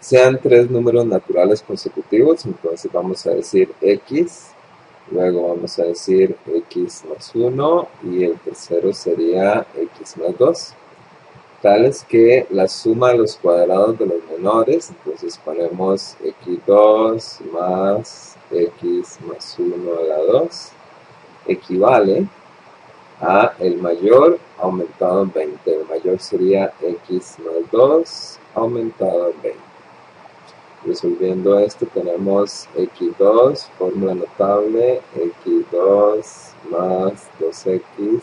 sean tres números naturales consecutivos. Entonces vamos a decir x, luego vamos a decir x más 1 y el tercero sería x más 2, tales que la suma de los cuadrados de los menores, entonces ponemos x2 más x más 1 a la 2, equivale a el mayor aumentado en 20. El mayor sería x más 2 aumentado en 20. Resolviendo esto tenemos x2, fórmula notable, x2 más 2x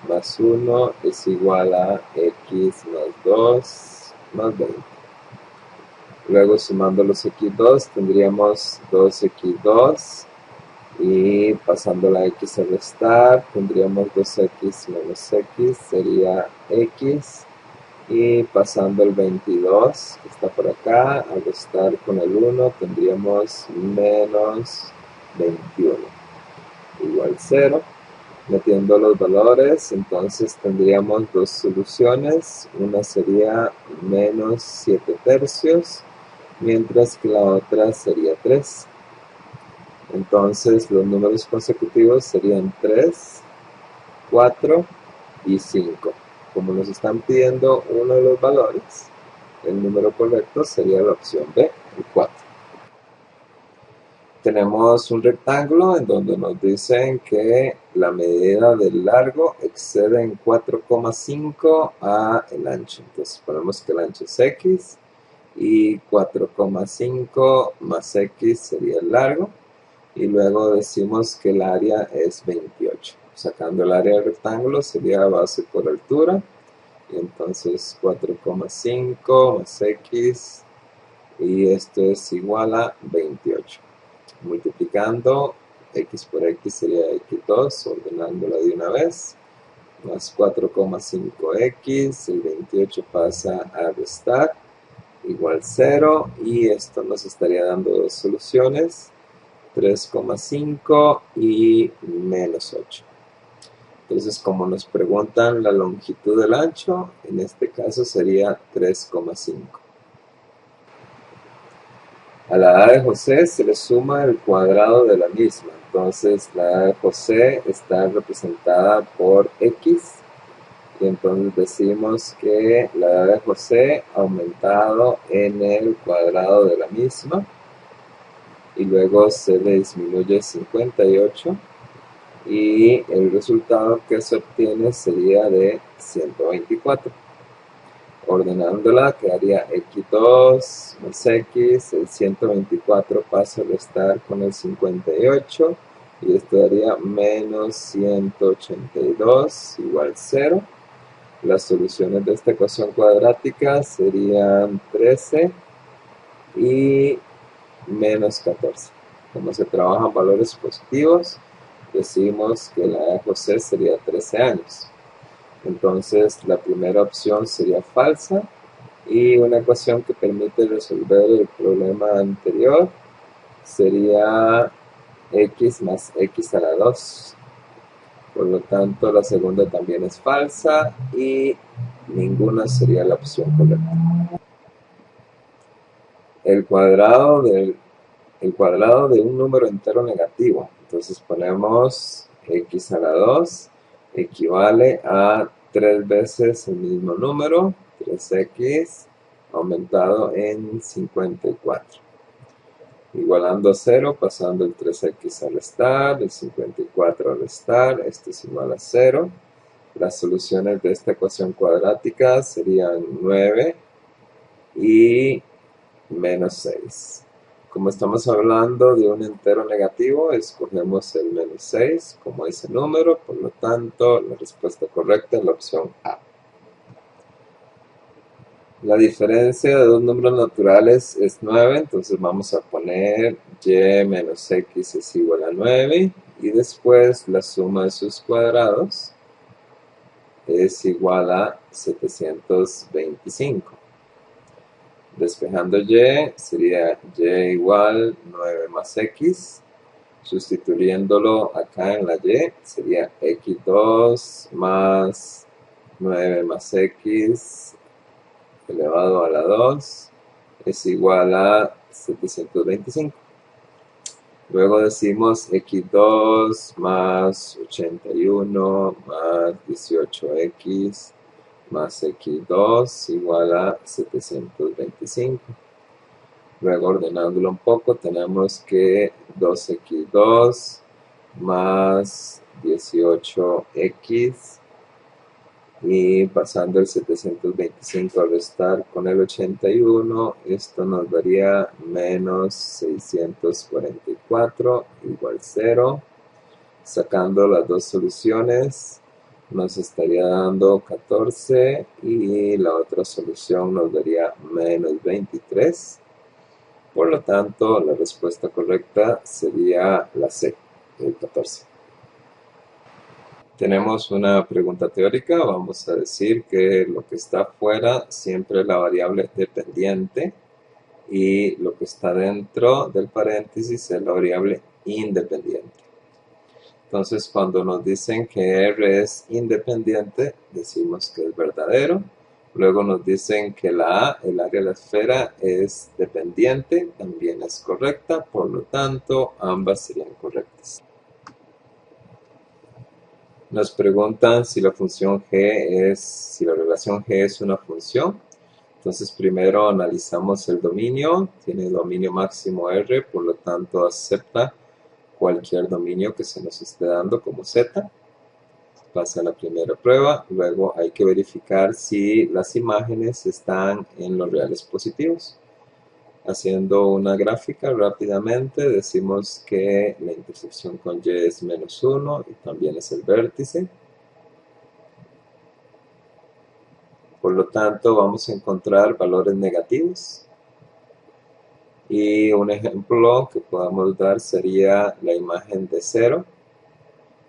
más 1 es igual a x más 2 más 20. Luego sumando los x2 tendríamos 2x2 y pasando la x a restar tendríamos 2x menos x, sería x, y pasando el 22 que está por acá, al restar con el 1 tendríamos menos 21 igual 0. Metiendo los valores, entonces tendríamos dos soluciones, una sería menos 7 tercios, mientras que la otra sería 3. Entonces los números consecutivos serían 3, 4 y 5. Como nos están pidiendo uno de los valores, el número correcto sería la opción B, el 4. Tenemos un rectángulo en donde nos dicen que la medida del largo excede en 4,5 a el ancho. Entonces ponemos que el ancho es x y 4,5 más x sería el largo. Y luego decimos que el área es 28. Sacando el área del rectángulo sería base por altura. Y entonces 4,5 más x, y esto es igual a 28. Multiplicando x por x sería x2, ordenándola de una vez, más 4,5x, el 28 pasa a restar, igual 0, y esto nos estaría dando dos soluciones, 3,5 y menos 8. Entonces, como nos preguntan la longitud del ancho, en este caso sería 3,5. A la edad de José se le suma el cuadrado de la misma. Entonces, la edad de José está representada por x. Y entonces decimos que la edad de José ha aumentado en el cuadrado de la misma. Y luego se le disminuye 58. Y el resultado que se obtiene sería de 124. Ordenándola quedaría x2 más x, el 124 pasa a restar con el 58 y esto daría menos 182 igual 0. Las soluciones de esta ecuación cuadrática serían 13 y menos 14. Como se trabajan valores positivos, decimos que la edad de José sería 13 años. Entonces la primera opción sería falsa, y una ecuación que permite resolver el problema anterior sería x más x a la 2. Por lo tanto, la segunda también es falsa y ninguna sería la opción correcta. El cuadrado de un número entero negativo. Entonces ponemos x a la 2 equivale a 3 veces el mismo número, 3x aumentado en 54. Igualando a 0, pasando el 3x a restar, el 54 a restar, esto es igual a 0. Las soluciones de esta ecuación cuadrática serían 9 y menos 6. Como estamos hablando de un entero negativo, escogemos el menos 6 como ese número, por lo tanto la respuesta correcta es la opción A. La diferencia de dos números naturales es 9, entonces vamos a poner y menos x es igual a 9 y después la suma de sus cuadrados es igual a 725. Despejando y, sería y igual 9 más x. Sustituyéndolo acá en la y, sería x2 más 9 más x elevado a la 2. es igual a 725. Luego decimos x2 más 81 más 18x más x2 igual a 725. Luego, ordenándolo un poco, tenemos que 2x2 más 18x, y pasando el 725 a restar con el 81, esto nos daría menos 644 igual 0. Sacando las dos soluciones nos estaría dando 14 y la otra solución nos daría menos 23. Por lo tanto, la respuesta correcta sería la C, el 14. Tenemos una pregunta teórica. Vamos a decir que lo que está fuera siempre es la variable dependiente y lo que está dentro del paréntesis es la variable independiente. Entonces, cuando nos dicen que R es independiente, decimos que es verdadero. Luego nos dicen que la A, el área de la esfera, es dependiente, también es correcta, por lo tanto, ambas serían correctas. Nos preguntan si la función G si la relación G es una función. Entonces, primero analizamos el dominio. Tiene dominio máximo R, por lo tanto, acepta cualquier dominio que se nos esté dando como Z. Pasa la primera prueba. Luego hay que verificar si las imágenes están en los reales positivos. Haciendo una gráfica rápidamente, decimos que la intersección con Y es menos 1 y también es el vértice. Por lo tanto, vamos a encontrar valores negativos. Y un ejemplo que podamos dar sería la imagen de 0.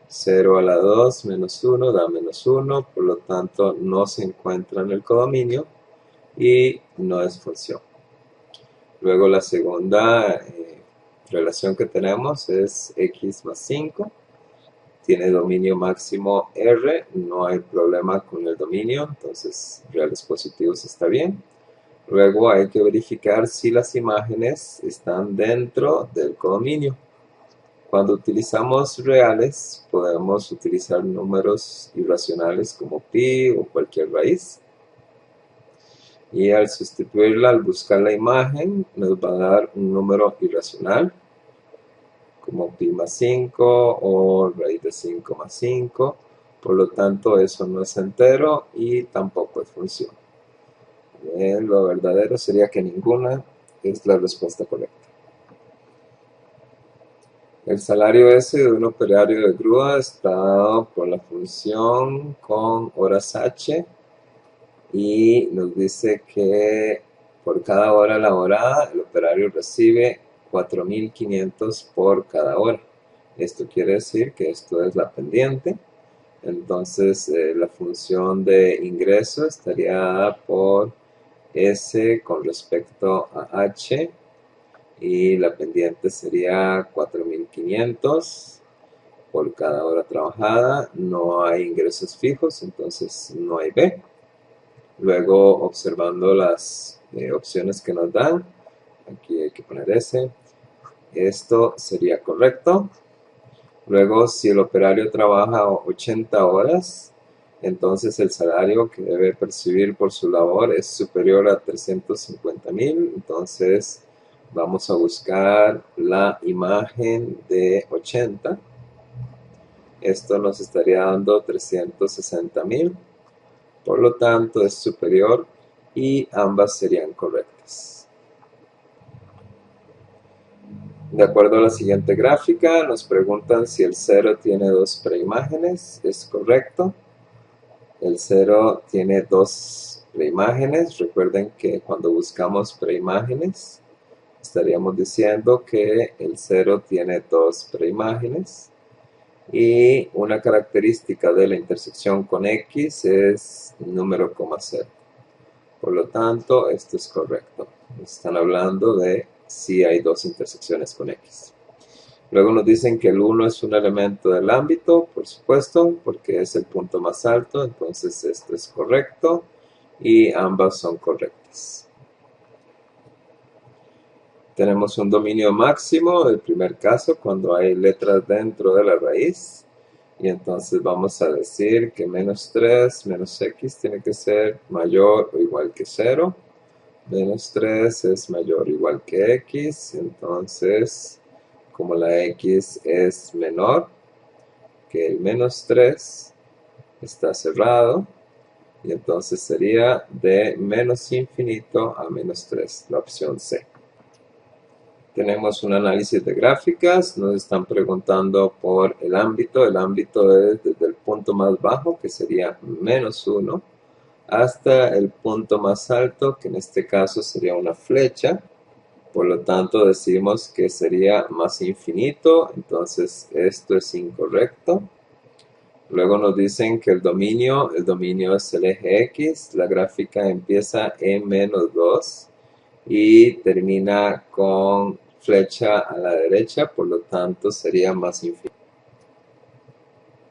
0 a la 2 menos 1 da menos 1, por lo tanto no se encuentra en el codominio y no es función. Luego la segunda relación que tenemos es x más 5. Tiene dominio máximo R, no hay problema con el dominio, entonces reales positivos está bien. Luego hay que verificar si las imágenes están dentro del codominio. Cuando utilizamos reales, podemos utilizar números irracionales como pi o cualquier raíz. Y al sustituirla, al buscar la imagen, nos va a dar un número irracional, como pi más 5 o raíz de 5 más 5. Por lo tanto, eso no es entero y tampoco es función. Lo verdadero sería que ninguna es la respuesta correcta. El salario S de un operario de grúa está dado por la función con horas H y nos dice que por cada hora laborada el operario recibe 4.500 por cada hora. Esto quiere decir que esto es la pendiente. Entonces la función de ingreso estaría dada por S con respecto a H. Y la pendiente sería 4.500 por cada hora trabajada. No hay ingresos fijos, entonces no hay B. Luego, observando las opciones que nos dan, aquí hay que poner S. Esto sería correcto. Luego, si el operario trabaja 80 horas, entonces el salario que debe percibir por su labor es superior a 350.000. Entonces, vamos a buscar la imagen de 80. Esto nos estaría dando 360.000. Por lo tanto, es superior y ambas serían correctas. De acuerdo a la siguiente gráfica, nos preguntan si el 0 tiene dos preimágenes. Es correcto. El 0 tiene dos preimágenes. Recuerden que cuando buscamos preimágenes, estaríamos diciendo que el 0 tiene dos preimágenes y una característica de la intersección con X es número coma 0. Por lo tanto, esto es correcto. Están hablando de si hay dos intersecciones con X. Luego nos dicen que el 1 es un elemento del ámbito, por supuesto, porque es el punto más alto, entonces esto es correcto y ambas son correctas. Tenemos un dominio máximo del primer caso cuando hay letras dentro de la raíz. Y entonces vamos a decir que menos 3 menos x tiene que ser mayor o igual que 0. Menos 3 es mayor o igual que x. Entonces, como la x es menor que el menos 3, está cerrado. Y entonces sería de menos infinito a menos 3, la opción C. Tenemos un análisis de gráficas, nos están preguntando por el ámbito es desde el punto más bajo, que sería menos 1, hasta el punto más alto, que en este caso sería una flecha, por lo tanto decimos que sería más infinito, entonces esto es incorrecto. Luego nos dicen que el dominio es el eje X, la gráfica empieza en menos 2 y termina con flecha a la derecha, por lo tanto sería más infinito.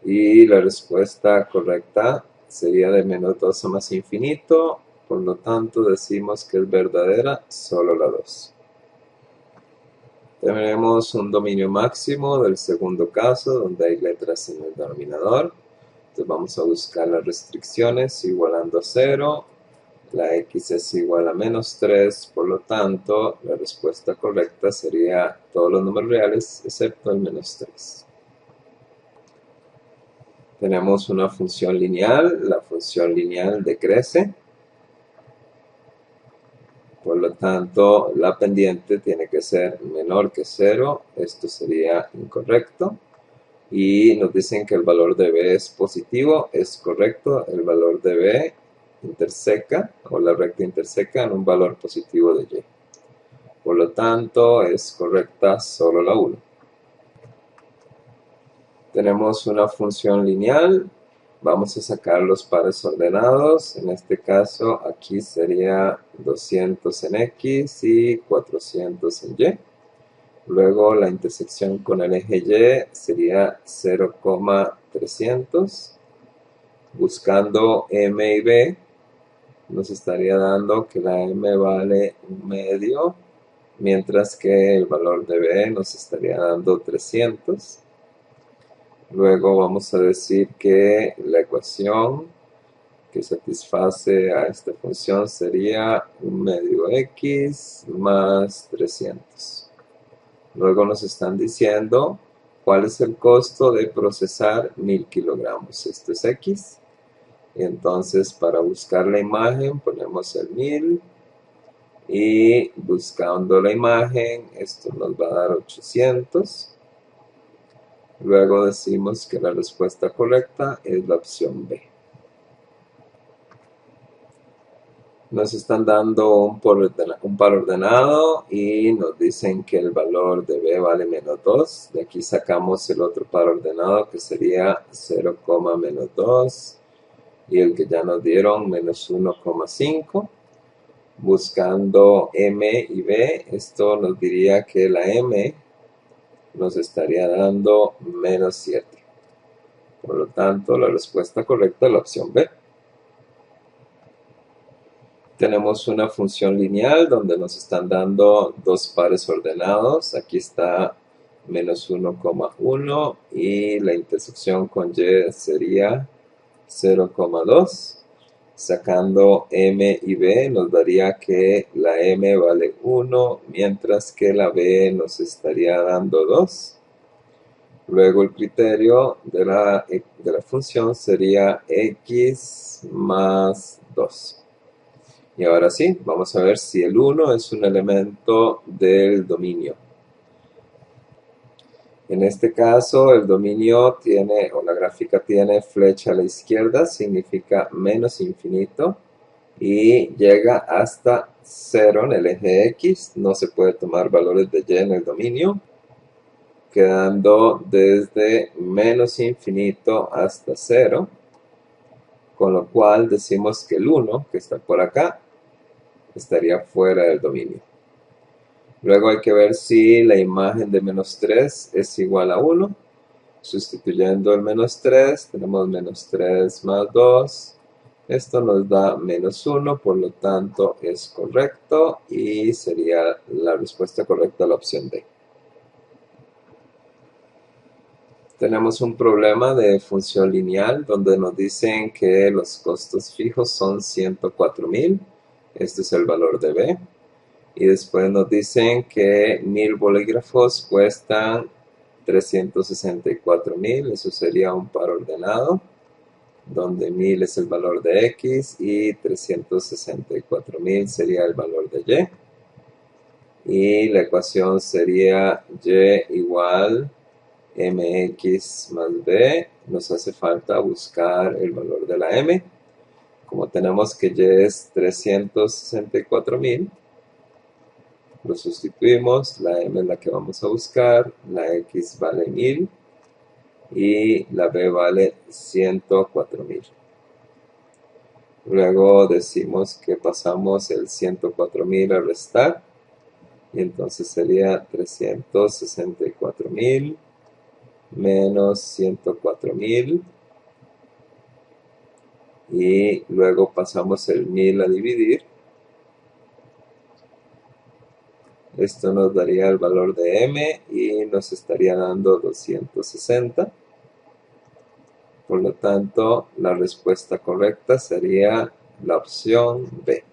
Y la respuesta correcta sería de menos 2 a más infinito, por lo tanto decimos que es verdadera solo la 2. Tenemos un dominio máximo del segundo caso, donde hay letras en el denominador. Entonces vamos a buscar las restricciones igualando a 0. La x es igual a menos 3, por lo tanto, la respuesta correcta sería todos los números reales excepto el menos 3. Tenemos una función lineal, la función lineal decrece. Por lo tanto, la pendiente tiene que ser menor que 0, esto sería incorrecto. Y nos dicen que el valor de b es positivo, es correcto, el valor de b interseca, o la recta interseca en un valor positivo de y. Por lo tanto, es correcta solo la 1. Tenemos una función lineal, vamos a sacar los pares ordenados, en este caso aquí sería 200 en x y 400 en y. Luego la intersección con el eje y sería 0,300. Buscando m y b, nos estaría dando que la m vale 1/2, mientras que el valor de b nos estaría dando 300. Luego vamos a decir que la ecuación que satisface a esta función sería 1/2x más 300. Luego nos están diciendo cuál es el costo de procesar 1000 kilogramos. Esto es x. Entonces, para buscar la imagen, ponemos el 1000. Y buscando la imagen, esto nos va a dar 800. Luego decimos que la respuesta correcta es la opción B. Nos están dando un par ordenado y nos dicen que el valor de b vale menos 2. De aquí sacamos el otro par ordenado que sería 0, menos 2. Y el que ya nos dieron, menos 1,5. Buscando m y b, esto nos diría que la m nos estaría dando menos 7. Por lo tanto, la respuesta correcta es la opción B. Tenemos una función lineal donde nos están dando dos pares ordenados. Aquí está menos 1,1 y la intersección con y sería 0,2. Sacando m y b nos daría que la m vale 1, mientras que la b nos estaría dando 2. Luego el criterio de la función sería x más 2. Y ahora sí, vamos a ver si el 1 es un elemento del dominio. En este caso, el dominio tiene, o la gráfica tiene flecha a la izquierda, significa menos infinito, y llega hasta 0 en el eje X. No se puede tomar valores de y en el dominio, quedando desde menos infinito hasta 0, con lo cual decimos que el 1, que está por acá, estaría fuera del dominio. Luego hay que ver si la imagen de menos 3 es igual a 1. Sustituyendo el menos 3, tenemos menos 3 más 2. Esto nos da -1, por lo tanto es correcto y sería la respuesta correcta a la opción D. Tenemos un problema de función lineal donde nos dicen que los costos fijos son 104.000. Este es el valor de B. Y después nos dicen que 1000 bolígrafos cuestan 364.000. Eso sería un par ordenado, donde 1000 es el valor de X y 364.000 sería el valor de Y. Y la ecuación sería Y igual mx más b. Nos hace falta buscar el valor de la m. Como tenemos que y es 364.000, lo sustituimos. La m es la que vamos a buscar, la x vale 1000 y la b vale 104.000. Luego decimos que pasamos el 104.000 a restar, y entonces sería 364.000 menos 104.000, y luego pasamos el 1000 a dividir. Esto nos daría el valor de m y nos estaría dando 260. Por lo tanto, la respuesta correcta sería la opción B.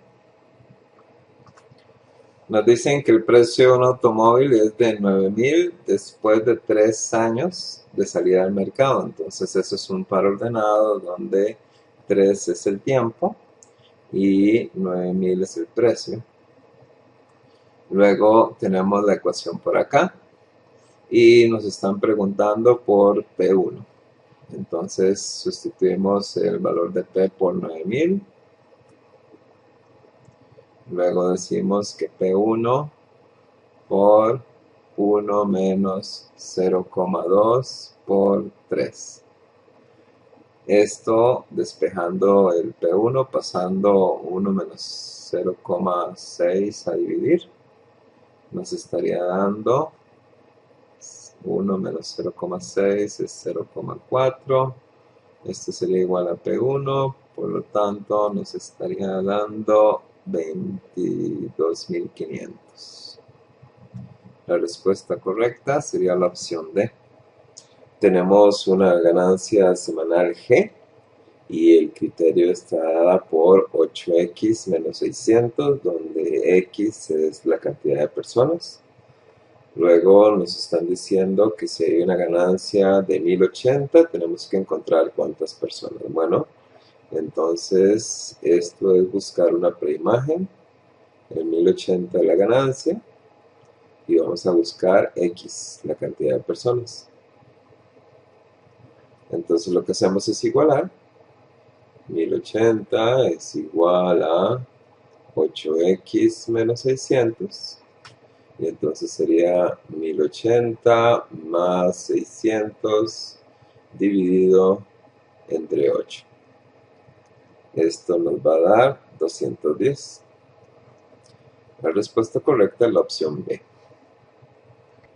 Nos dicen que el precio de un automóvil es de 9.000 después de 3 años de salida al mercado. Entonces eso es un par ordenado donde 3 es el tiempo y 9.000 es el precio. Luego tenemos la ecuación por acá y nos están preguntando por P1. Entonces sustituimos el valor de P por 9.000. Luego decimos que P1 por 1 menos 0,2 por 3. Esto despejando el P1, pasando 1 menos 0,6 a dividir, nos estaría dando 1 menos 0,6 es 0,4. Esto sería igual a P1, por lo tanto nos estaría dando 22.500. La respuesta correcta sería la opción D. Tenemos una ganancia semanal G y el criterio está dada por 8x menos 600, donde x es la cantidad de personas. Luego nos están diciendo que si hay una ganancia de 1080, tenemos que encontrar cuántas personas. Bueno, entonces esto es buscar una preimagen, el 1080 es la ganancia, y vamos a buscar x, la cantidad de personas. Entonces lo que hacemos es igualar. 1080 es igual a 8x menos 600. Y entonces sería 1080 más 600 dividido entre 8. Esto nos va a dar 210. La respuesta correcta es la opción B.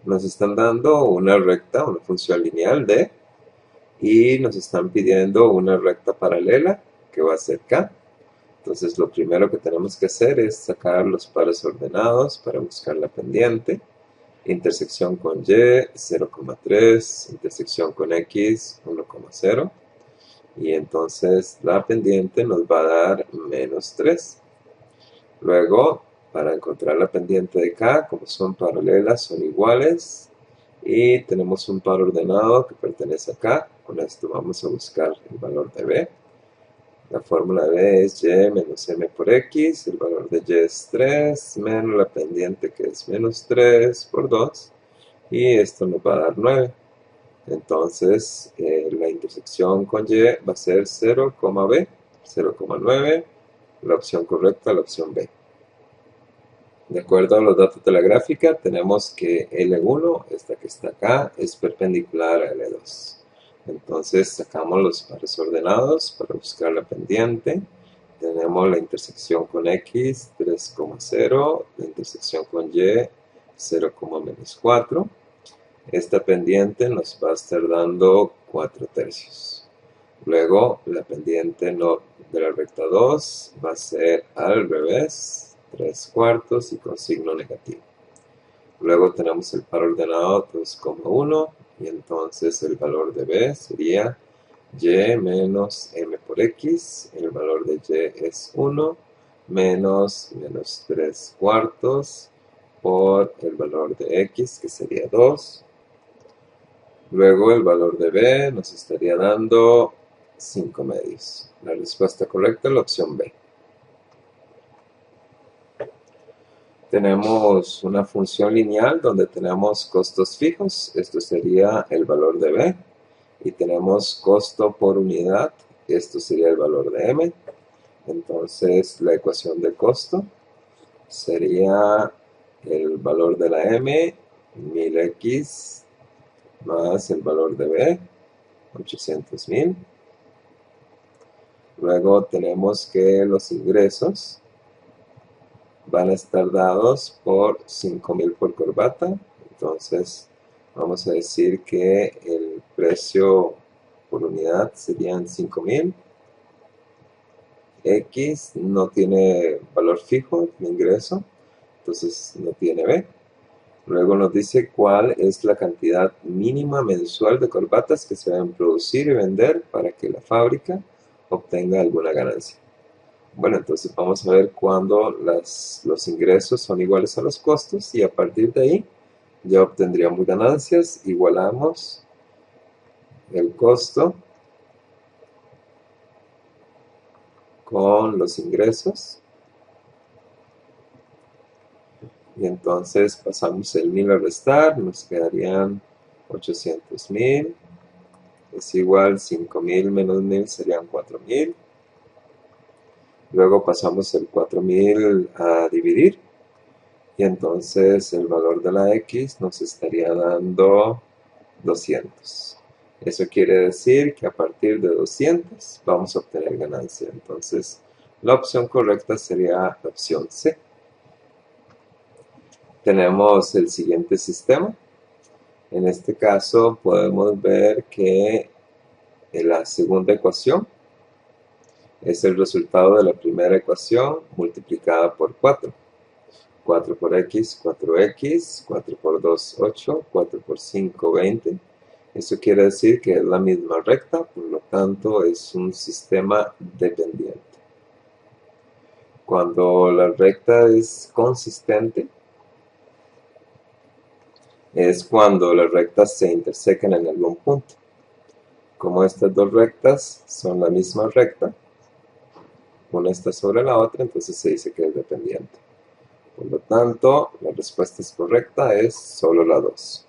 Nos están dando una recta, una función lineal D, y nos están pidiendo una recta paralela que va a ser K. Entonces lo primero que tenemos que hacer es sacar los pares ordenados para buscar la pendiente. Intersección con Y, 0,3, intersección con X, 1,0. Y entonces la pendiente nos va a dar -3. Luego, para encontrar la pendiente de K, como son paralelas, son iguales. Y tenemos un par ordenado que pertenece a K. Con esto vamos a buscar el valor de B. La fórmula de B es y menos m por x, el valor de y es 3, menos la pendiente que es -3 por 2, y esto nos va a dar 9. Entonces la intersección con y va a ser 0,b, 0,9, la opción correcta, la opción B. De acuerdo a los datos de la gráfica, tenemos que L1, esta que está acá, es perpendicular a L2. Entonces sacamos los pares ordenados para buscar la pendiente. Tenemos la intersección con X, 3,0, la intersección con Y, 0,-4. Esta pendiente nos va a estar dando 4/3. Luego la pendiente no de la recta 2 va a ser al revés, 3/4 y con signo negativo. Luego tenemos el par ordenado 2,1 y entonces el valor de b sería y menos m por x. El valor de y es 1 menos 3/4 por el valor de x, que sería 2. Luego el valor de b nos estaría dando 5/2. La respuesta correcta es la opción B. Tenemos una función lineal donde tenemos costos fijos, esto sería el valor de b, y tenemos costo por unidad, esto sería el valor de m. Entonces la ecuación de costo sería el valor de la m, 1000x, más el valor de b, 800.000. Luego tenemos que los ingresos van a estar dados por 5.000 por corbata. Entonces vamos a decir que el precio por unidad serían 5.000. X no tiene valor fijo de ingreso, entonces no tiene B. Luego nos dice cuál es la cantidad mínima mensual de corbatas que se deben producir y vender para que la fábrica obtenga alguna ganancia. Bueno, entonces vamos a ver cuándo los ingresos son iguales a los costos y a partir de ahí ya obtendríamos ganancias. Igualamos el costo con los ingresos y entonces pasamos el 1000 a restar, nos quedarían 800.000, es igual 5.000 menos 1000 serían 4.000. Luego pasamos el 4.000 a dividir y entonces el valor de la x nos estaría dando 200. Eso quiere decir que a partir de 200 vamos a obtener ganancia. Entonces la opción correcta sería la opción C. Tenemos el siguiente sistema. En este caso podemos ver que la segunda ecuación es el resultado de la primera ecuación multiplicada por 4. 4 por x, 4x, 4 por 2, 8, 4 por 5, 20. Eso quiere decir que es la misma recta, por lo tanto es un sistema dependiente. Cuando la recta es consistente, es cuando las rectas se intersecan en algún punto. Como estas dos rectas son la misma recta, una está sobre la otra, entonces se dice que es dependiente. Por lo tanto, la respuesta correcta es solo la 2.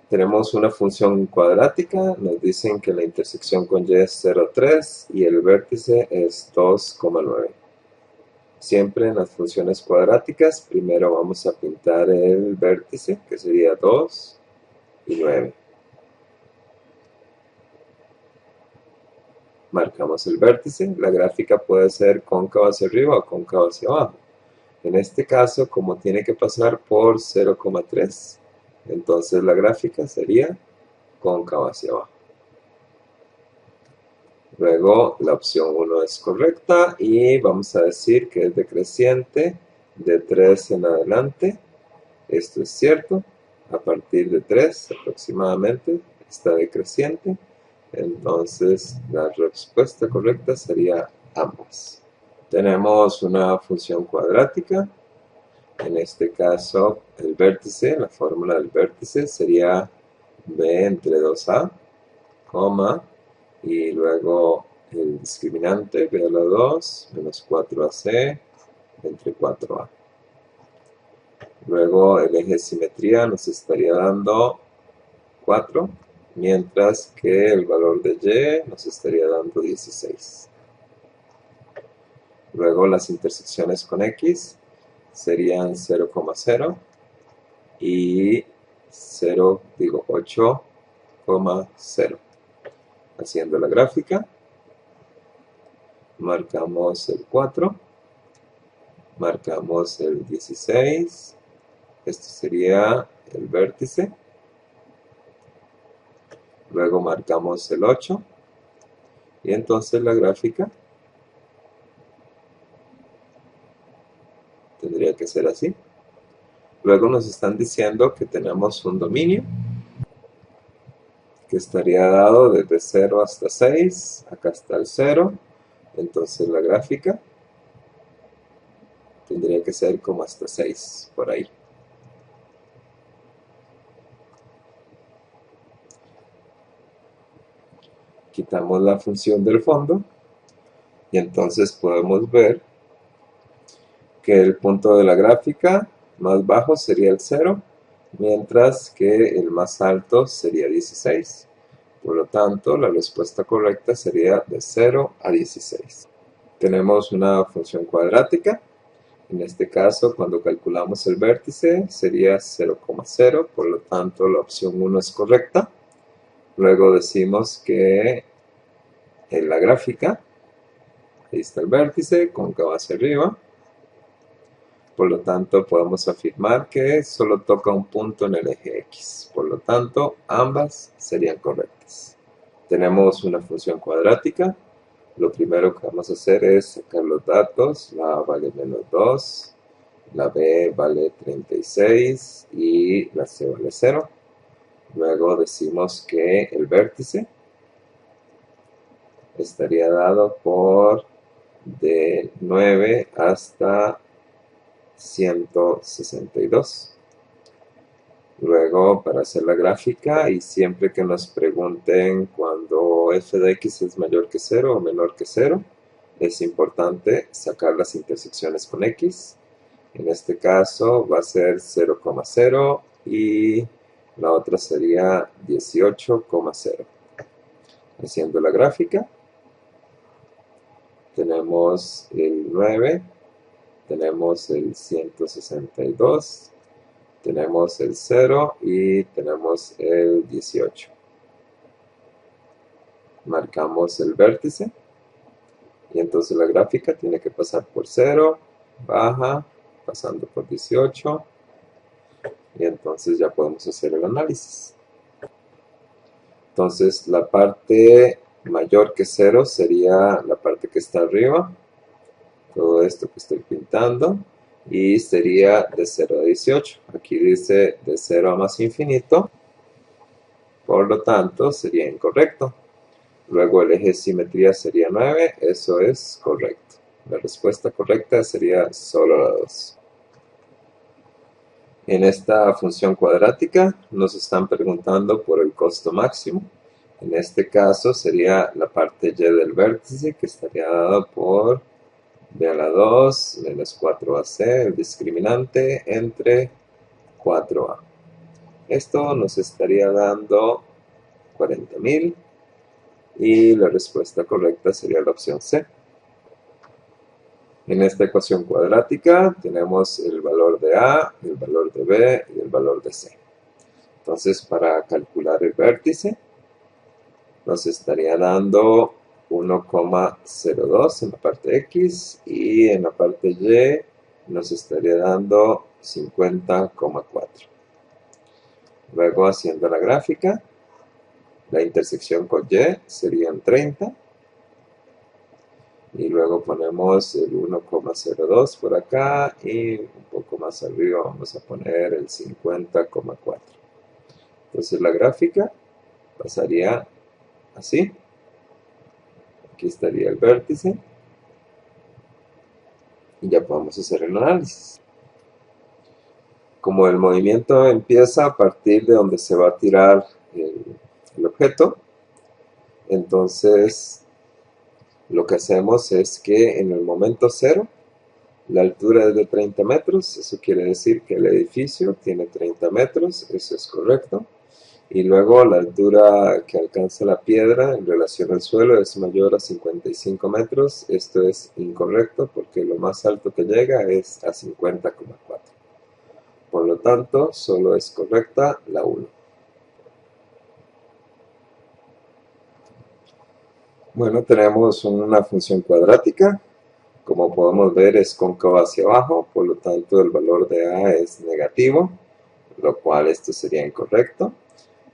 Tenemos una función cuadrática, nos dicen que la intersección con y es 0,3 y el vértice es 2,9. Siempre en las funciones cuadráticas, primero vamos a pintar el vértice, que sería 2 y 9. Marcamos el vértice, la gráfica puede ser cóncava hacia arriba o cóncava hacia abajo. En este caso, como tiene que pasar por 0,3, entonces la gráfica sería cóncava hacia abajo. Luego la opción 1 es correcta y vamos a decir que es decreciente de 3 en adelante. Esto es cierto. A partir de 3 aproximadamente está decreciente. Entonces la respuesta correcta sería ambas. Tenemos una función cuadrática. En este caso el vértice, la fórmula del vértice sería b entre 2a, coma, y luego el discriminante b a la 2 menos 4ac entre 4a. Luego el eje de simetría nos estaría dando 4, mientras que el valor de y nos estaría dando 16. Luego las intersecciones con x serían 0,0 y 8,0. Haciendo la gráfica, marcamos el 4, marcamos el 16, esto sería el vértice, luego marcamos el 8 y entonces la gráfica tendría que ser así. Luego nos están diciendo que tenemos un dominio que estaría dado desde 0 hasta 6, acá está el 0, entonces la gráfica tendría que ser como hasta 6, por ahí. Quitamos la función del fondo y entonces podemos ver que el punto de la gráfica más bajo sería el 0, mientras que el más alto sería 16. Por lo tanto, la respuesta correcta sería de 0 a 16. Tenemos una función cuadrática. En este caso, cuando calculamos el vértice, sería 0,0, por lo tanto la opción 1 es correcta. Luego decimos que en la gráfica, ahí está el vértice, cóncavo hacia arriba. Por lo tanto, podemos afirmar que solo toca un punto en el eje X. Por lo tanto, ambas serían correctas. Tenemos una función cuadrática. Lo primero que vamos a hacer es sacar los datos. La A vale -2, la B vale 36 y la C vale 0. Luego decimos que el vértice estaría dado por de 9 hasta 162. Luego, para hacer la gráfica, y siempre que nos pregunten cuando f de x es mayor que 0 o menor que 0, es importante sacar las intersecciones con x. En este caso va a ser 0,0 y la otra sería 18,0. Haciendo la gráfica, tenemos el 9, tenemos el 162, tenemos el 0 y tenemos el 18. Marcamos el vértice y entonces la gráfica tiene que pasar por 0, baja, pasando por 18 y entonces ya podemos hacer el análisis. Entonces la parte mayor que 0 sería la parte que está arriba, todo esto que estoy pintando, y sería de 0 a 18. Aquí dice de 0 a más infinito, por lo tanto sería incorrecto. Luego el eje de simetría sería 9, eso es correcto. La respuesta correcta sería solo la 2. En esta función cuadrática nos están preguntando por el costo máximo. En este caso sería la parte y del vértice, que estaría dada por b a la 2 menos 4ac, el discriminante, entre 4a. Esto nos estaría dando 40.000 y la respuesta correcta sería la opción C. En esta ecuación cuadrática tenemos el valor de A, el valor de B y el valor de C. Entonces, para calcular el vértice, nos estaría dando 1,02 en la parte X y en la parte Y nos estaría dando 50,4. Luego, haciendo la gráfica, la intersección con Y serían 30. Y luego ponemos el 1,02 por acá y un poco más arriba vamos a poner el 50,4. Entonces la gráfica pasaría así. Aquí estaría el vértice. Y ya podemos hacer el análisis. Como el movimiento empieza a partir de donde se va a tirar el objeto, entonces lo que hacemos es que en el momento 0, la altura es de 30 metros, eso quiere decir que el edificio tiene 30 metros, eso es correcto. Y luego la altura que alcanza la piedra en relación al suelo es mayor a 55 metros, esto es incorrecto porque lo más alto que llega es a 50,4. Por lo tanto, solo es correcta la 1. Bueno, tenemos una función cuadrática. Como podemos ver, es cóncava hacia abajo, por lo tanto el valor de A es negativo, lo cual esto sería incorrecto.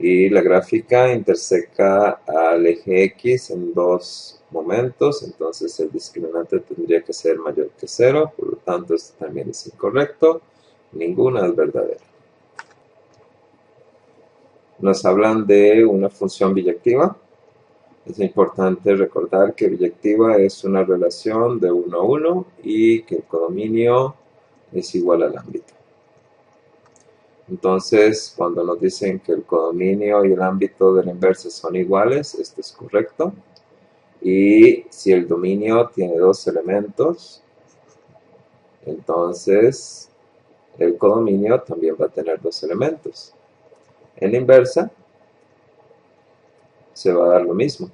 y la gráfica intersecta al eje X en dos momentos, entonces el discriminante tendría que ser mayor que 0, por lo tanto esto también es incorrecto, ninguna es verdadera. Nos hablan de una función biyectiva. Es importante recordar que biyectiva es una relación de 1 a 1 y que el codominio es igual al ámbito. Entonces, cuando nos dicen que el codominio y el ámbito de la inversa son iguales, esto es correcto. Y si el dominio tiene dos elementos, entonces el codominio también va a tener dos elementos. En la inversa, se va a dar lo mismo.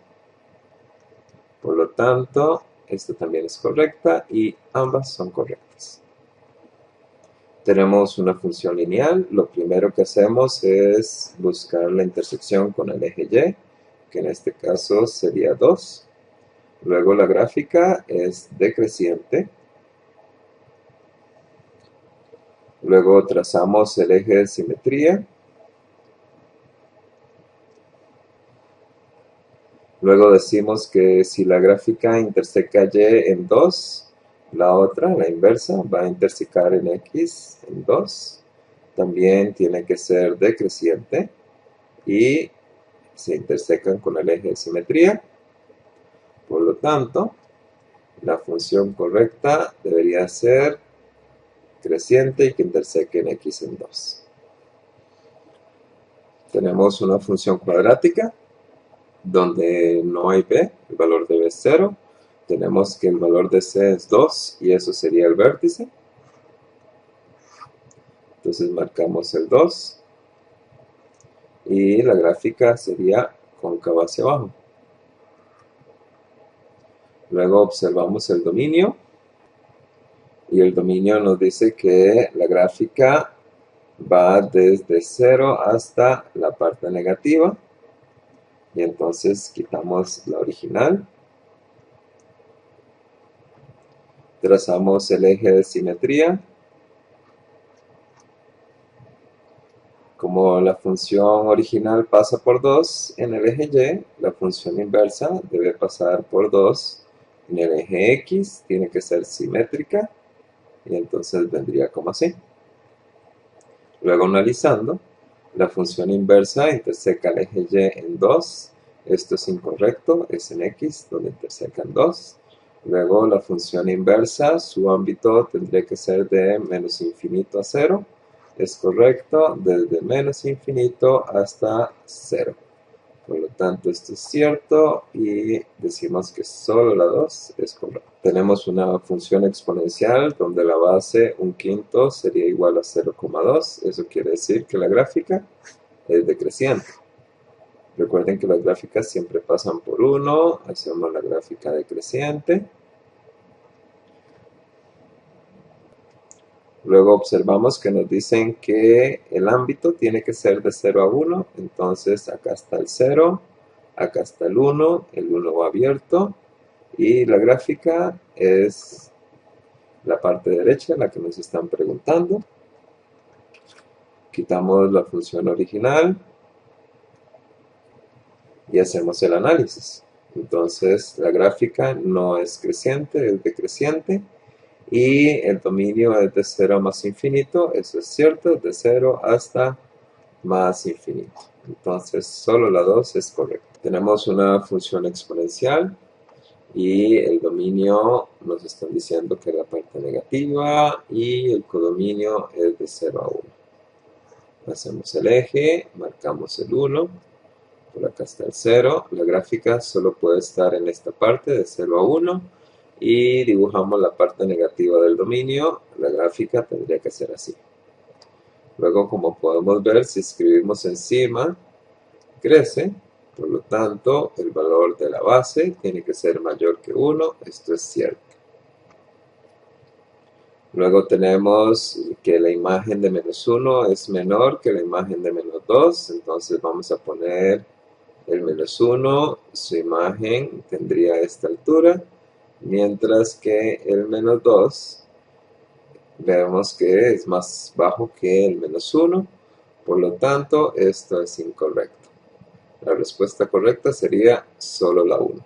Por lo tanto, esta también es correcta y ambas son correctas. Tenemos una función lineal. Lo primero que hacemos es buscar la intersección con el eje Y, que en este caso sería 2. Luego la gráfica es decreciente. Luego trazamos el eje de simetría. Luego decimos que si la gráfica interseca Y en 2, la otra, la inversa, va a intersecar en X en 2. También tiene que ser decreciente y se intersecan con el eje de simetría. Por lo tanto, la función correcta debería ser creciente y que interseque en X en 2. Tenemos una función cuadrática donde no hay b, el valor de b es 0. Tenemos que el valor de c es 2 y eso sería el vértice. Entonces marcamos el 2 y la gráfica sería cóncava hacia abajo. Luego observamos el dominio y el dominio nos dice que la gráfica va desde 0 hasta la parte negativa. Y entonces quitamos la original. Trazamos el eje de simetría. Como la función original pasa por 2 en el eje Y, la función inversa debe pasar por 2 en el eje X. Tiene que ser simétrica. Y entonces vendría como así. Luego analizando, la función inversa interseca el eje Y en 2. Esto es incorrecto, es en X, donde intersecan 2. Luego la función inversa, su ámbito tendría que ser de menos infinito a 0. Es correcto, desde menos infinito hasta 0. Por lo tanto, esto es cierto y decimos que solo la 2 es correcta. Tenemos una función exponencial donde la base 1/5 sería igual a 0,2. Eso quiere decir que la gráfica es decreciente. Recuerden que las gráficas siempre pasan por 1. Hacemos la gráfica decreciente. Luego observamos que nos dicen que el ámbito tiene que ser de 0 a 1. Entonces acá está el 0, acá está el 1 va abierto. Y la gráfica es la parte derecha, la que nos están preguntando. Quitamos la función original y hacemos el análisis. Entonces la gráfica no es creciente, es decreciente. Y el dominio es de 0 a más infinito, eso es cierto, de 0 hasta más infinito. Entonces solo la 2 es correcta. Tenemos una función exponencial y el dominio nos están diciendo que es la parte negativa y el codominio es de 0 a 1. Hacemos el eje, marcamos el 1, por acá está el 0. La gráfica solo puede estar en esta parte de 0 a 1. Y dibujamos la parte negativa del dominio. La gráfica tendría que ser así. Luego, como podemos ver, si escribimos encima, crece. Por lo tanto, el valor de la base tiene que ser mayor que 1. Esto es cierto. Luego tenemos que la imagen de menos 1 es menor que la imagen de menos 2. Entonces vamos a poner el menos 1. Su imagen tendría esta altura. Mientras que el menos 2 vemos que es más bajo que el menos 1, Por lo tanto, esto es incorrecto. La respuesta correcta sería solo la 1.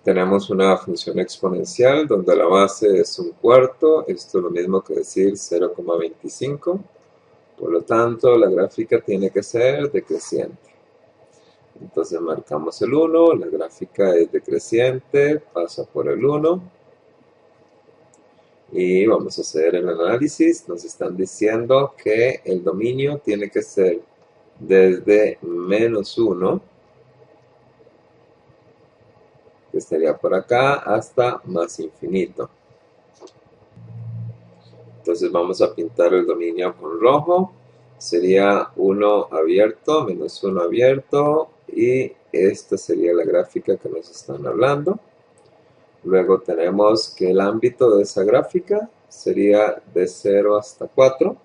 Tenemos una función exponencial donde la base es un cuarto. Esto es lo mismo que decir 0,25. Por lo tanto, la gráfica tiene que ser decreciente. Entonces marcamos el 1, la gráfica es decreciente, pasa por el 1. Y vamos a hacer el análisis. Nos están diciendo que el dominio tiene que ser desde menos 1, que estaría por acá, hasta más infinito. Entonces vamos a pintar el dominio con rojo. Sería 1 abierto, menos 1 abierto, y esta sería la gráfica que nos están hablando. Luego tenemos que el ámbito de esa gráfica sería de 0 hasta 4.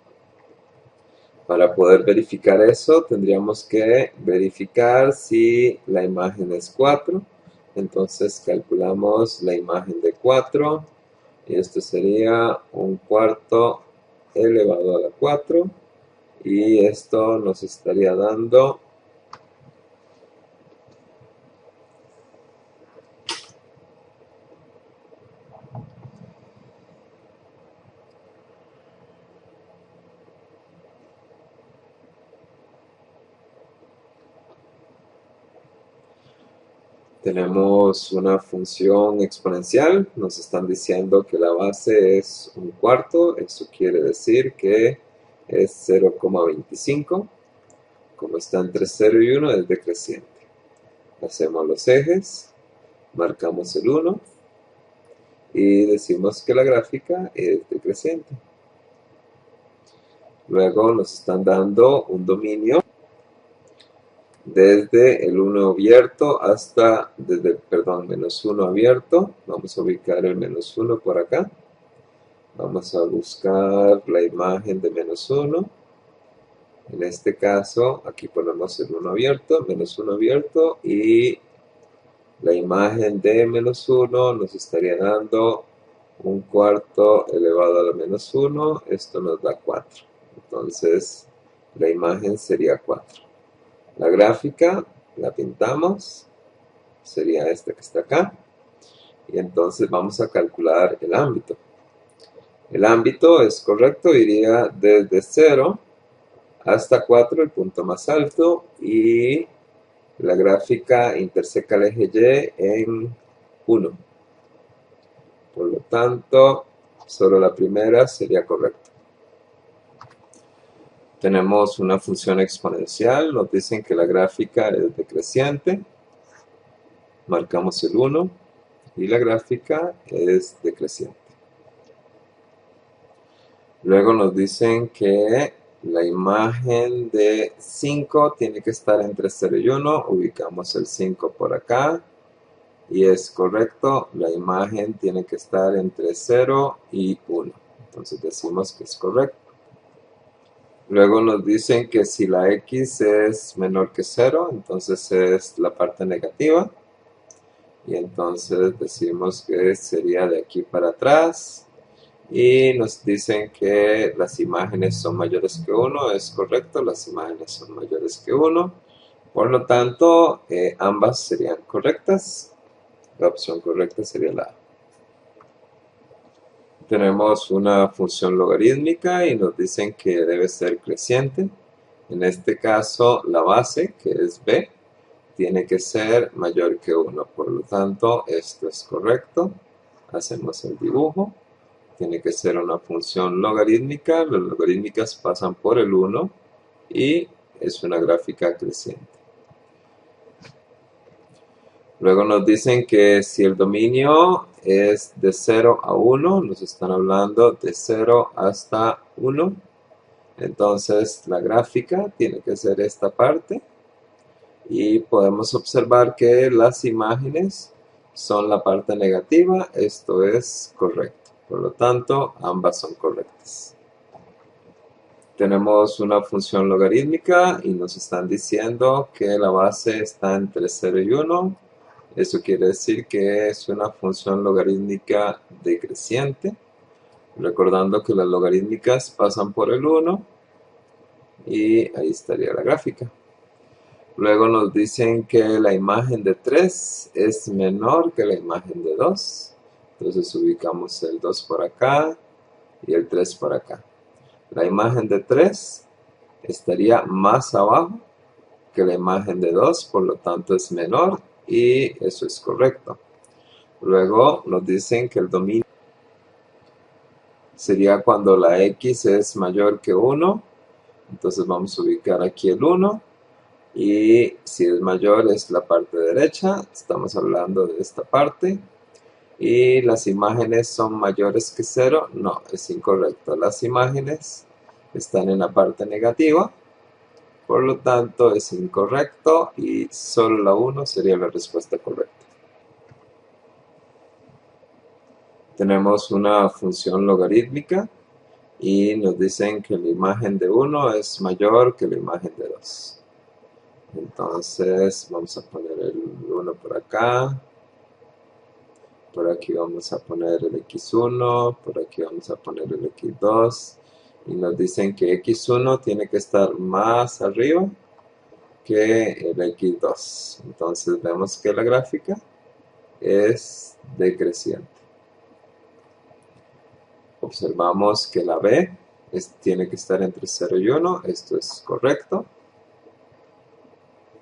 Para poder verificar eso, tendríamos que verificar si la imagen es 4. Entonces calculamos la imagen de 4. Y esto sería un cuarto elevado a la 4. Y esto nos estaría dando tenemos una función exponencial, nos están diciendo que la base es un cuarto, eso quiere decir que es 0,25, como está entre 0 y 1 es decreciente. Hacemos los ejes, marcamos el 1 y decimos que la gráfica es decreciente. Luego nos están dando un dominio desde el 1 abierto hasta, menos 1 abierto. Vamos a ubicar el menos 1 por acá. Vamos a buscar la imagen de menos 1. En este caso, aquí ponemos el 1 abierto, menos 1 abierto, y la imagen de menos 1 nos estaría dando un cuarto elevado a la menos 1. Esto nos da 4. Entonces, la imagen sería 4. La gráfica la pintamos, sería esta que está acá, y entonces vamos a calcular el ámbito. El ámbito es correcto, iría desde 0 hasta 4, el punto más alto, y la gráfica interseca el eje Y en 1. Por lo tanto, solo la primera sería correcta. Tenemos una función exponencial, nos dicen que la gráfica es decreciente, marcamos el 1 y la gráfica es decreciente. Luego nos dicen que la imagen de 5 tiene que estar entre 0 y 1, ubicamos el 5 por acá y es correcto, la imagen tiene que estar entre 0 y 1, entonces decimos que es correcto. Luego nos dicen que si la x es menor que 0, entonces es la parte negativa. Y entonces decimos que sería de aquí para atrás. Y nos dicen que las imágenes son mayores que 1. Es correcto, las imágenes son mayores que 1. Por lo tanto, ambas serían correctas. La opción correcta sería la A. Tenemos una función logarítmica y nos dicen que debe ser creciente. En este caso, la base, que es b, tiene que ser mayor que 1. Por lo tanto, esto es correcto. Hacemos el dibujo. Tiene que ser una función logarítmica. Las logarítmicas pasan por el 1 y es una gráfica creciente. Luego nos dicen que si el dominio es de 0 a 1, nos están hablando de 0 hasta 1. Entonces la gráfica tiene que ser esta parte. Y podemos observar que las imágenes son la parte negativa. Esto es correcto. Por lo tanto, ambas son correctas. Tenemos una función logarítmica y nos están diciendo que la base está entre 0 y 1. Eso quiere decir que es una función logarítmica decreciente. Recordando que las logarítmicas pasan por el 1 y ahí estaría la gráfica. Luego nos dicen que la imagen de 3 es menor que la imagen de 2. Entonces ubicamos el 2 por acá y el 3 por acá. La imagen de 3 estaría más abajo que la imagen de 2, por lo tanto es menor y eso es correcto. Luego nos dicen que el dominio sería cuando la x es mayor que 1. Entonces vamos a ubicar aquí el 1. Y si es mayor es la parte derecha, estamos hablando de esta parte. Y las imágenes son mayores que 0, no, es incorrecto. Las imágenes están en la parte negativa, por lo tanto es incorrecto y solo la 1 sería la respuesta correcta. Tenemos una función logarítmica y nos dicen que la imagen de 1 es mayor que la imagen de 2. Entonces vamos a poner el 1 por acá. Por aquí vamos a poner el x1, por aquí vamos a poner el x2. Y nos dicen que x1 tiene que estar más arriba que el x2. Entonces vemos que la gráfica es decreciente. Observamos que la b tiene que estar entre 0 y 1. Esto es correcto.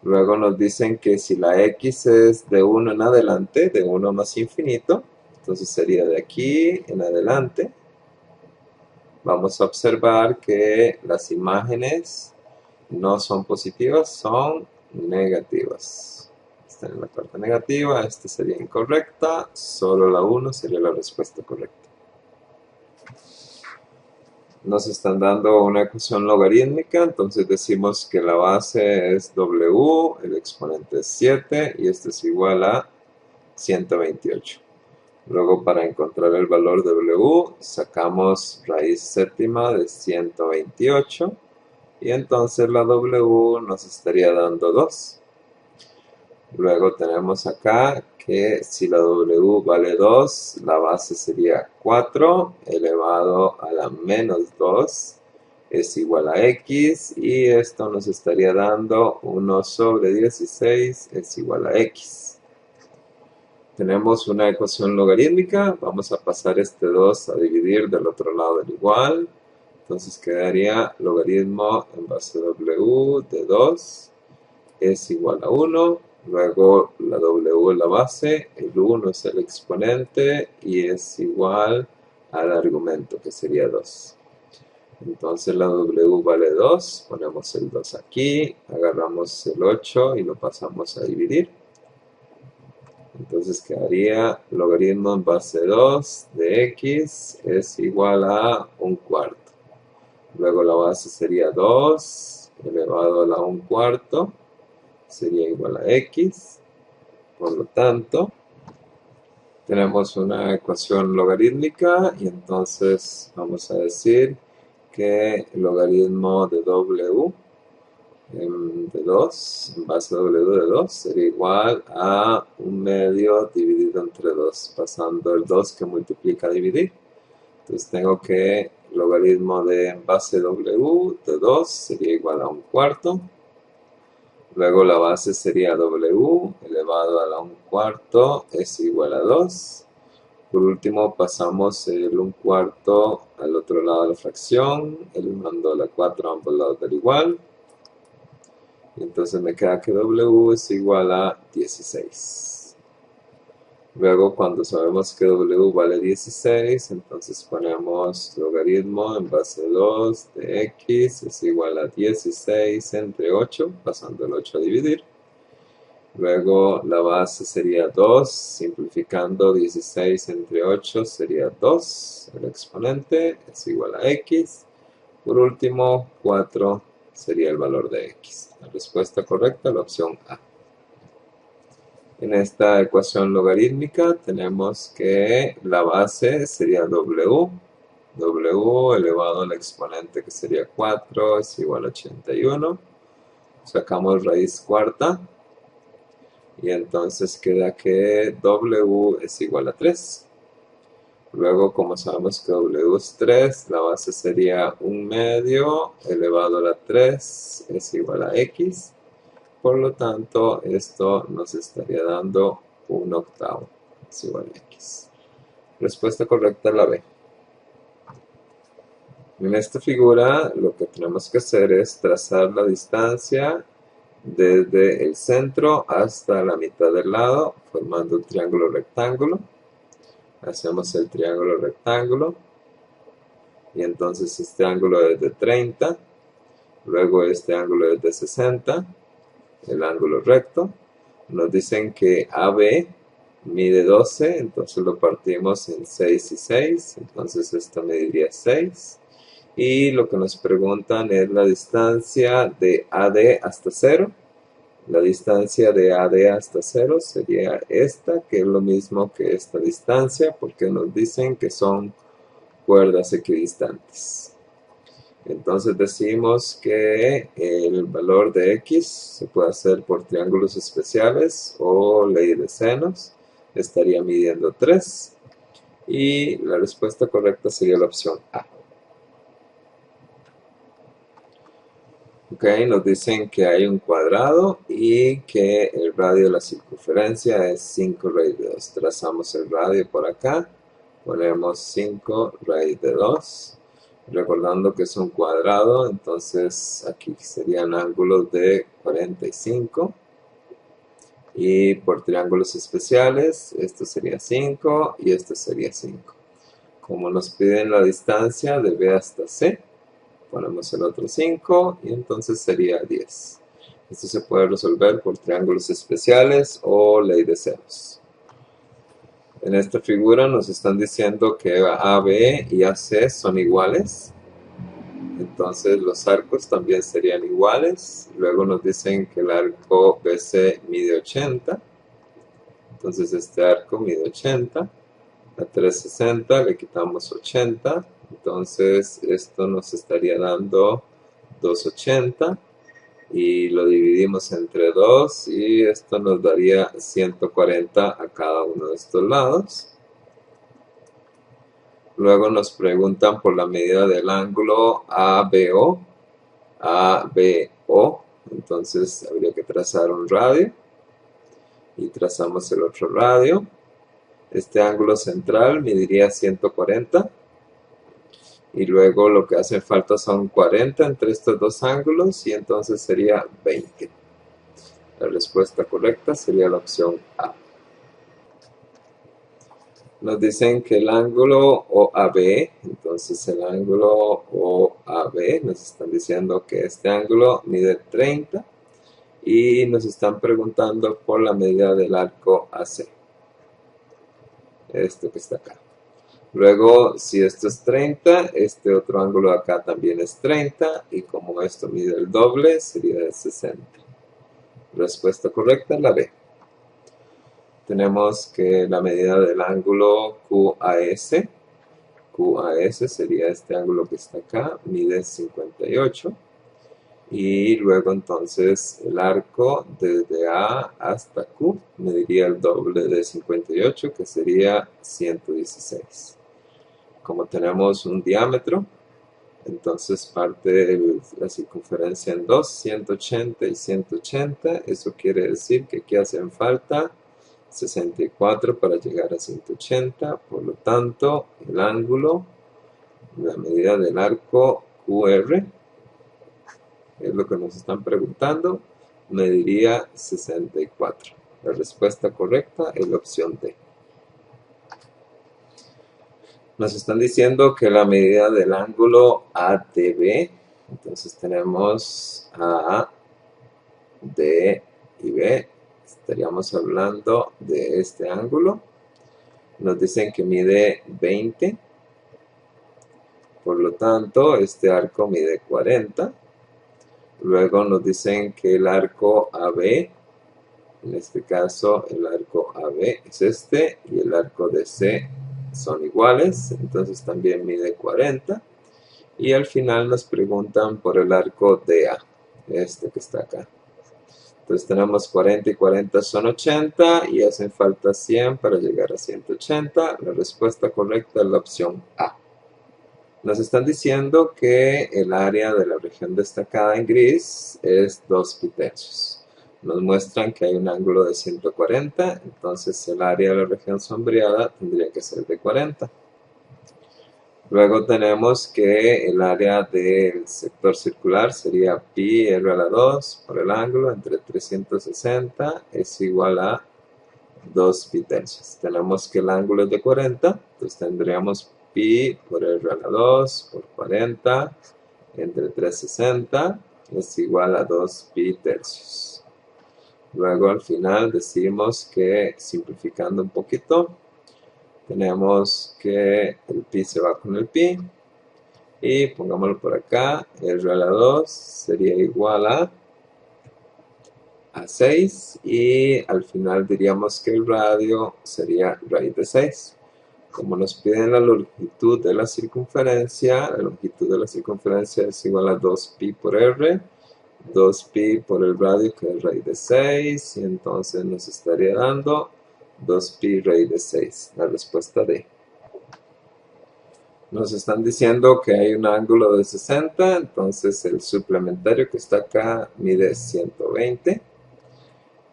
Luego nos dicen que si la x es de 1 en adelante, de 1 más infinito, entonces sería de aquí en adelante. Vamos a observar que las imágenes no son positivas, son negativas. Están en la parte negativa, esta sería incorrecta, solo la 1 sería la respuesta correcta. Nos están dando una ecuación logarítmica, entonces decimos que la base es w, el exponente es 7 y esto es igual a 128. Luego para encontrar el valor de w sacamos raíz séptima de 128 y entonces la w nos estaría dando 2. Luego tenemos acá que si la w vale 2, la base sería 4 elevado a la menos 2 es igual a x y esto nos estaría dando 1 sobre 16 es igual a x. Tenemos una ecuación logarítmica, vamos a pasar este 2 a dividir del otro lado del igual. Entonces quedaría logaritmo en base w de 2 es igual a 1. Luego la w es la base, el 1 es el exponente y es igual al argumento que sería 2. Entonces la w vale 2, ponemos el 2 aquí, agarramos el 8 y lo pasamos a dividir. Entonces quedaría logaritmo en base 2 de x es igual a 1/4. Luego la base sería 2 elevado a la 1/4 sería igual a x. Por lo tanto, tenemos una ecuación logarítmica y entonces vamos a decir que el logaritmo de w de 2, en base a w de 2, sería igual a 1/2 dividido entre 2, pasando el 2 que multiplica a dividir. Entonces tengo que el logaritmo de en base w de 2 sería igual a 1/4. Luego la base sería w elevado a la 1/4 es igual a 2. Por último pasamos el 1/4 al otro lado de la fracción, elevando a la 4 a ambos lados del igual. Y entonces me queda que w es igual a 16. Luego cuando sabemos que w vale 16, entonces ponemos logaritmo en base 2 de x es igual a 16 entre 8, pasando el 8 a dividir. Luego la base sería 2, simplificando 16 entre 8 sería 2, el exponente es igual a x. Por último, 4 sería el valor de x. La respuesta correcta es la opción A. En esta ecuación logarítmica tenemos que la base sería w elevado al exponente que sería 4 es igual a 81. Sacamos raíz cuarta y entonces queda que w es igual a 3. Luego, como sabemos que W es 3, la base sería 1/2 elevado a la 3 es igual a X. Por lo tanto, esto nos estaría dando 1/8 es igual a X. Respuesta correcta es la B. En esta figura lo que tenemos que hacer es trazar la distancia desde el centro hasta la mitad del lado, formando un triángulo rectángulo. Hacemos el triángulo rectángulo y entonces este ángulo es de 30, luego este ángulo es de 60, el ángulo recto. Nos dicen que AB mide 12, entonces lo partimos en 6 y 6, entonces esto mediría 6. Y lo que nos preguntan es la distancia de AD hasta 0. La distancia de AD hasta 0 sería esta, que es lo mismo que esta distancia, porque nos dicen que son cuerdas equidistantes. Entonces decimos que el valor de X se puede hacer por triángulos especiales o ley de senos. Estaría midiendo 3. Y la respuesta correcta sería la opción A. Ok, nos dicen que hay un cuadrado y que el radio de la circunferencia es 5 raíz de 2. Trazamos el radio por acá, ponemos 5 raíz de 2. Recordando que es un cuadrado, entonces aquí serían ángulos de 45. Y por triángulos especiales, esto sería 5 y esto sería 5. Como nos piden la distancia de B hasta C, ponemos el otro 5 y entonces sería 10. Esto se puede resolver por triángulos especiales o ley de ceros. En esta figura nos están diciendo que AB y AC son iguales. Entonces los arcos también serían iguales. Luego nos dicen que el arco BC mide 80. Entonces este arco mide 80. A 360 le quitamos 80. Entonces esto nos estaría dando 280 y lo dividimos entre 2 y esto nos daría 140 a cada uno de estos lados. Luego nos preguntan por la medida del ángulo ABO. Entonces habría que trazar un radio y trazamos el otro radio. Este ángulo central mediría 140. Y luego lo que hace falta son 40 entre estos dos ángulos y entonces sería 20. La respuesta correcta sería la opción A. Nos dicen que el ángulo OAB, entonces el ángulo OAB, nos están diciendo que este ángulo mide 30 y nos están preguntando por la medida del arco AC. Esto que está acá. Luego, si esto es 30, este otro ángulo de acá también es 30, y como esto mide el doble, sería de 60. Respuesta correcta, la B. Tenemos que la medida del ángulo QAS sería este ángulo que está acá, mide 58. Y luego entonces el arco desde A hasta Q mediría el doble de 58, que sería 116. Como tenemos un diámetro, entonces parte la circunferencia en 2, 180 y 180. Eso quiere decir que aquí hacen falta 64 para llegar a 180. Por lo tanto, el ángulo, la medida del arco QR, es lo que nos están preguntando, mediría 64. La respuesta correcta es la opción D. Nos están diciendo que la medida del ángulo ADB, entonces tenemos A, D y B, estaríamos hablando de este ángulo. Nos dicen que mide 20, por lo tanto este arco mide 40. Luego nos dicen que el arco AB, en este caso el arco AB es este y el arco DC son iguales, entonces también mide 40. Y al final nos preguntan por el arco DA, este que está acá. Entonces tenemos 40 y 40 son 80 y hacen falta 100 para llegar a 180. La respuesta correcta es la opción A. Nos están diciendo que el área de la región destacada en gris es 2 pi tercios. Nos muestran que hay un ángulo de 140, entonces el área de la región sombreada tendría que ser de 40. Luego tenemos que el área del sector circular sería pi r a la 2 por el ángulo entre 360 es igual a 2 pi tercios. Tenemos que el ángulo es de 40, entonces tendríamos pi por r a la 2 por 40 entre 360 es igual a 2 pi tercios. Luego al final decimos que, simplificando un poquito, tenemos que el pi se va con el pi y pongámoslo por acá, r a la 2 sería igual a 6 y al final diríamos que el radio sería raíz de 6. Como nos piden la longitud de la circunferencia es igual a 2pi por r, 2pi por el radio que es raíz de 6 y entonces nos estaría dando 2pi raíz de 6, la respuesta D. Nos están diciendo que hay un ángulo de 60, entonces el suplementario que está acá mide 120.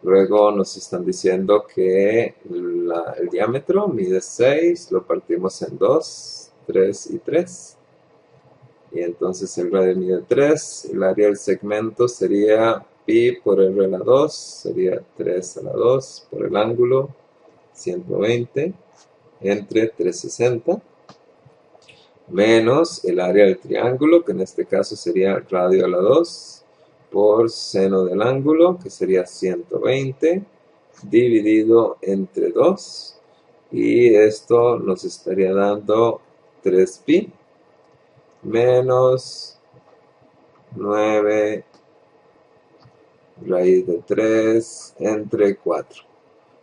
Luego nos están diciendo que el diámetro mide 6, lo partimos en 2, 3 y 3. Y entonces el radio mide 3, el área del segmento sería pi por r a la 2, sería 3 a la 2 por el ángulo 120 entre 360, menos el área del triángulo, que en este caso sería radio a la 2, por seno del ángulo, que sería 120, dividido entre 2, y esto nos estaría dando 3pi, menos 9 raíz de 3 entre 4.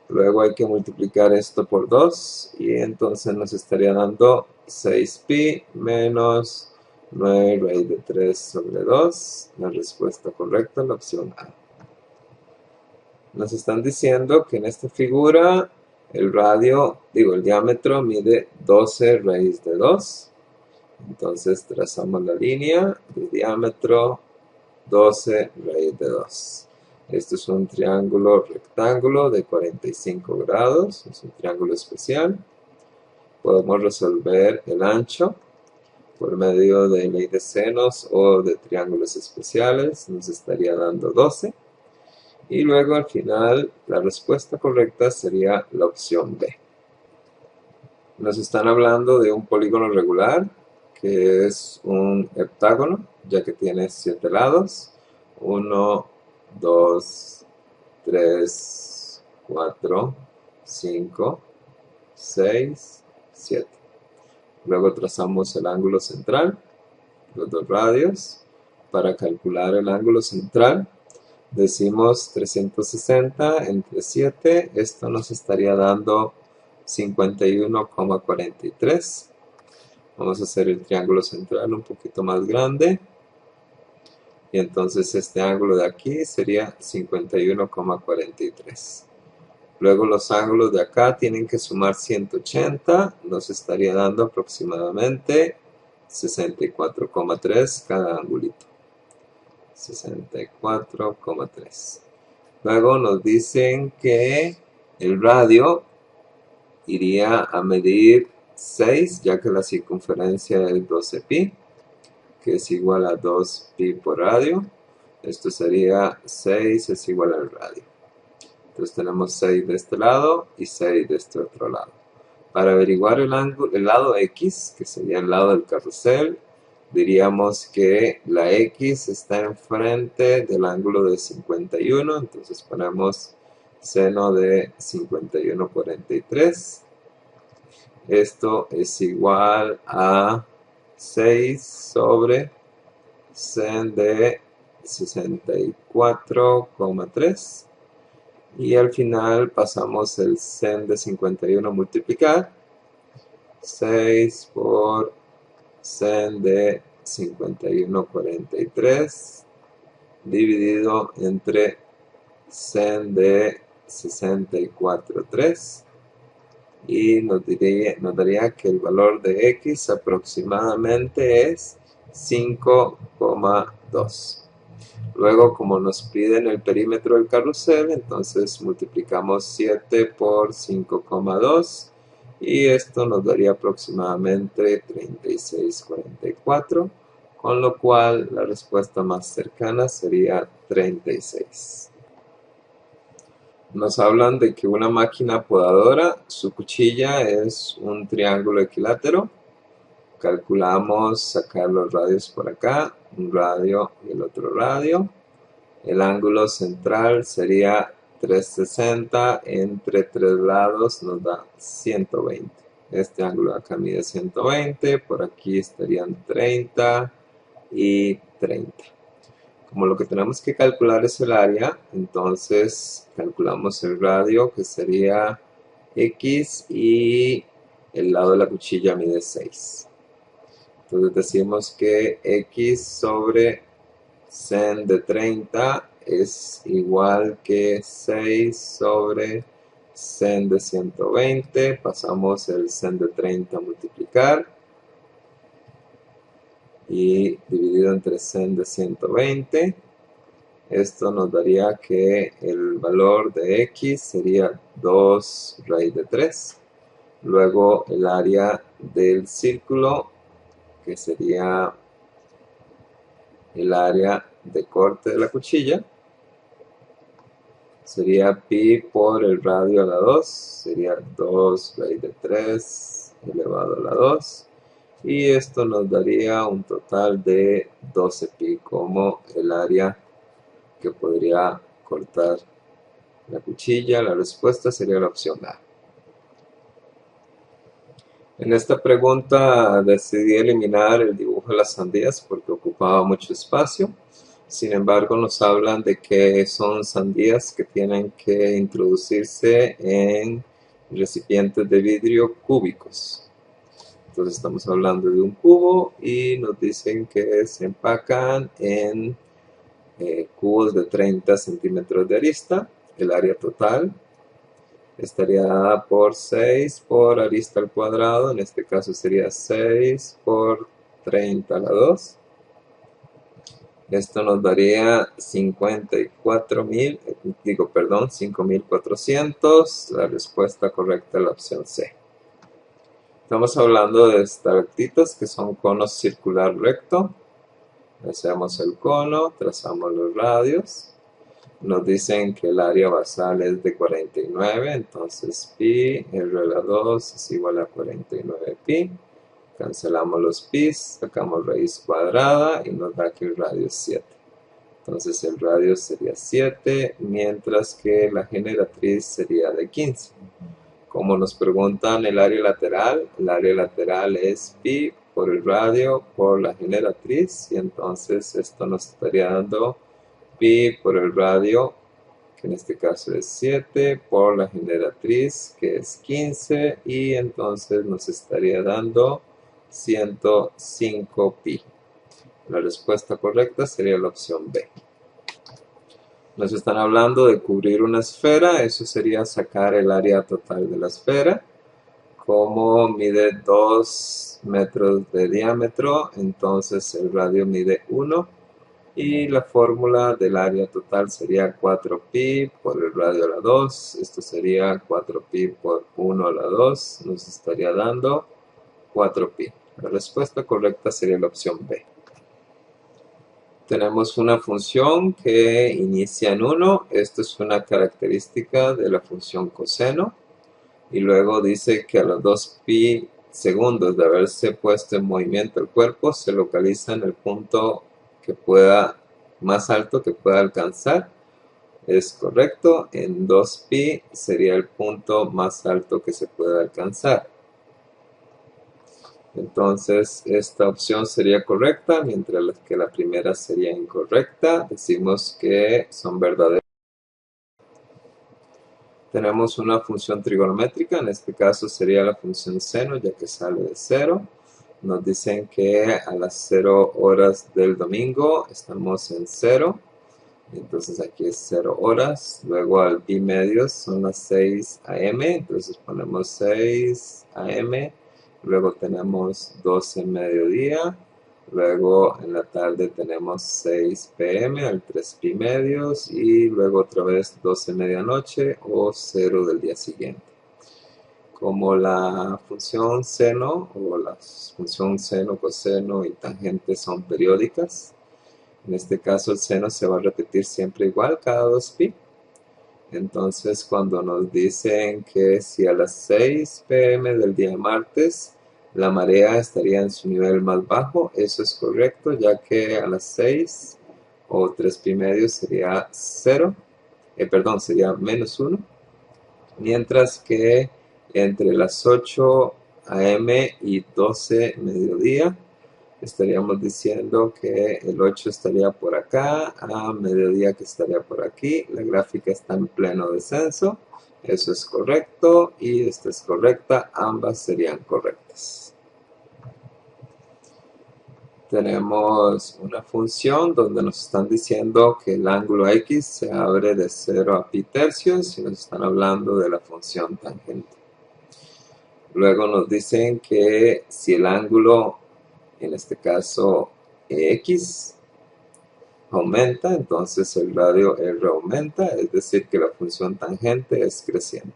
Luego hay que multiplicar esto por 2, y entonces nos estaría dando 6pi menos 9 raíz de 3 sobre 2, la respuesta correcta es la opción A. Nos están diciendo que en esta figura el diámetro mide 12 raíz de 2. Entonces trazamos la línea de diámetro 12 raíz de 2. Este es un triángulo rectángulo de 45 grados, es un triángulo especial. Podemos resolver el ancho por medio de ley de senos o de triángulos especiales, nos estaría dando 12. Y luego al final la respuesta correcta sería la opción B. Nos están hablando de un polígono regular, que es un heptágono, ya que tiene 7 lados. 1, 2, 3, 4, 5, 6, 7. Luego trazamos el ángulo central, los dos radios. Para calcular el ángulo central, decimos 360 entre 7. Esto nos estaría dando 51,43. Vamos a hacer el triángulo central un poquito más grande. Y entonces este ángulo de aquí sería 51,43. Luego los ángulos de acá tienen que sumar 180, nos estaría dando aproximadamente 64,3 cada angulito. 64,3. Luego nos dicen que el radio iría a medir 6, ya que la circunferencia es 12pi, que es igual a 2pi por radio. Esto sería 6 es igual al radio. Entonces tenemos 6 de este lado y 6 de este otro lado. Para averiguar el lado X, que sería el lado del carrusel, diríamos que la X está enfrente del ángulo de 51, entonces ponemos seno de 51,43. Esto es igual a 6 sobre sen de 64,3. Y al final pasamos el sen de 51 a multiplicar. 6 por sen de 51,43 dividido entre sen de 64,3 y nos daría que el valor de x aproximadamente es 5,2. Luego, como nos piden el perímetro del carrusel, entonces multiplicamos 7 por 5,2 y esto nos daría aproximadamente 36,44, con lo cual la respuesta más cercana sería 36. Nos hablan de que una máquina podadora, su cuchilla es un triángulo equilátero. Calculamos sacar los radios por acá, un radio y el otro radio. El ángulo central sería 360, entre 3 lados nos da 120. Este ángulo acá mide 120, por aquí estarían 30 y 30. Como lo que tenemos que calcular es el área, entonces calculamos el radio, que sería x, y el lado de la cuchilla mide 6. Entonces decimos que x sobre sen de 30 es igual que 6 sobre sen de 120. Pasamos el sen de 30 a multiplicar y dividido entre sen de 120. Esto nos daría que el valor de x sería 2 raíz de 3. Luego el área del círculo, que sería el área de corte de la cuchilla, sería pi por el radio a la 2, sería 2 raíz de 3 elevado a la 2. Y esto nos daría un total de 12 pi como el área que podría cortar la cuchilla. La respuesta sería la opción A. En esta pregunta decidí eliminar el dibujo de las sandías porque ocupaba mucho espacio. Sin embargo, nos hablan de que son sandías que tienen que introducirse en recipientes de vidrio cúbicos. Entonces estamos hablando de un cubo y nos dicen que se empacan en cubos de 30 centímetros de arista. El área total estaría dada por 6 por arista al cuadrado, en este caso sería 6 por 30 a la 2. Esto nos daría 5.400. La respuesta correcta es la opción C. Estamos hablando de estalactitas, que son conos circular recto. Hacemos el cono, trazamos los radios. Nos dicen que el área basal es de 49, entonces pi r a la 2 es igual a 49 pi. Cancelamos los pi, sacamos raíz cuadrada y nos da que el radio es 7. Entonces el radio sería 7, mientras que la generatriz sería de 15. Como nos preguntan el área lateral es pi por el radio por la generatriz, y entonces esto nos estaría dando pi por el radio, que en este caso es 7, por la generatriz, que es 15, y entonces nos estaría dando 105 pi. La respuesta correcta sería la opción B. Nos están hablando de cubrir una esfera, eso sería sacar el área total de la esfera. Como mide 2 metros de diámetro, entonces el radio mide 1. Y la fórmula del área total sería 4pi por el radio a la 2. Esto sería 4pi por 1 a la 2. Nos estaría dando 4pi. La respuesta correcta sería la opción B. Tenemos una función que inicia en 1. Esto es una característica de la función coseno. Y luego dice que a los 2pi segundos de haberse puesto en movimiento el cuerpo, se localiza en el punto más alto que pueda alcanzar. Es correcto, en 2pi sería el punto más alto que se pueda alcanzar. Entonces esta opción sería correcta, mientras que la primera sería incorrecta. Decimos que son verdaderas. Tenemos una función trigonométrica, en este caso sería la función seno, ya que sale de 0. Nos dicen que a las 0 horas del domingo estamos en 0. Entonces aquí es 0 horas. Luego al pi medios son las 6 am. Entonces ponemos 6 am. Luego tenemos 12 mediodía. Luego en la tarde tenemos 6 pm al 3 pi medios. Y luego otra vez 12 medianoche o 0 del día siguiente. Como la función seno o la función seno, coseno y tangente son periódicas, en este caso el seno se va a repetir siempre igual cada 2pi. Entonces cuando nos dicen que si a las 6 pm del día martes la marea estaría en su nivel más bajo, eso es correcto, ya que a las 6 o 3 pi medios sería 0, sería menos 1, mientras que entre las 8 am y 12 mediodía estaríamos diciendo que el 8 estaría por acá, a mediodía que estaría por aquí. La gráfica está en pleno descenso, eso es correcto y esta es correcta, ambas serían correctas. Tenemos una función donde nos están diciendo que el ángulo x se abre de 0 a pi tercios y nos están hablando de la función tangente. Luego nos dicen que si el ángulo, en este caso x, aumenta, entonces el radio r aumenta, es decir que la función tangente es creciente.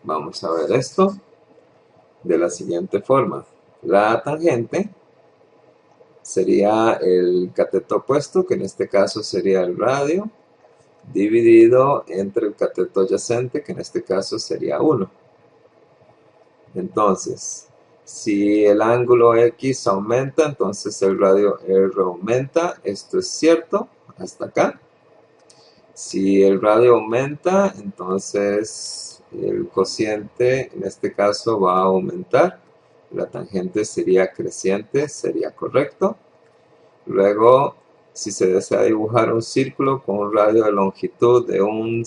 Vamos a ver esto de la siguiente forma. La tangente sería el cateto opuesto, que en este caso sería el radio, dividido entre el cateto adyacente, que en este caso sería 1. Entonces, si el ángulo X aumenta, entonces el radio R aumenta. Esto es cierto, hasta acá. Si el radio aumenta, entonces el cociente en este caso va a aumentar. La tangente sería creciente, sería correcto. Luego, si se desea dibujar un círculo con un radio de longitud de un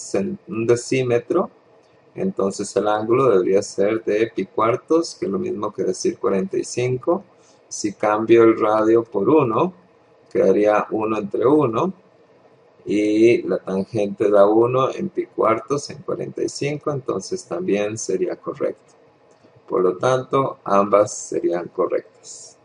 decímetro, entonces el ángulo debería ser de pi cuartos, que es lo mismo que decir 45. Si cambio el radio por 1, quedaría 1 entre 1. Y la tangente da 1 en pi cuartos en 45, entonces también sería correcto. Por lo tanto, ambas serían correctas.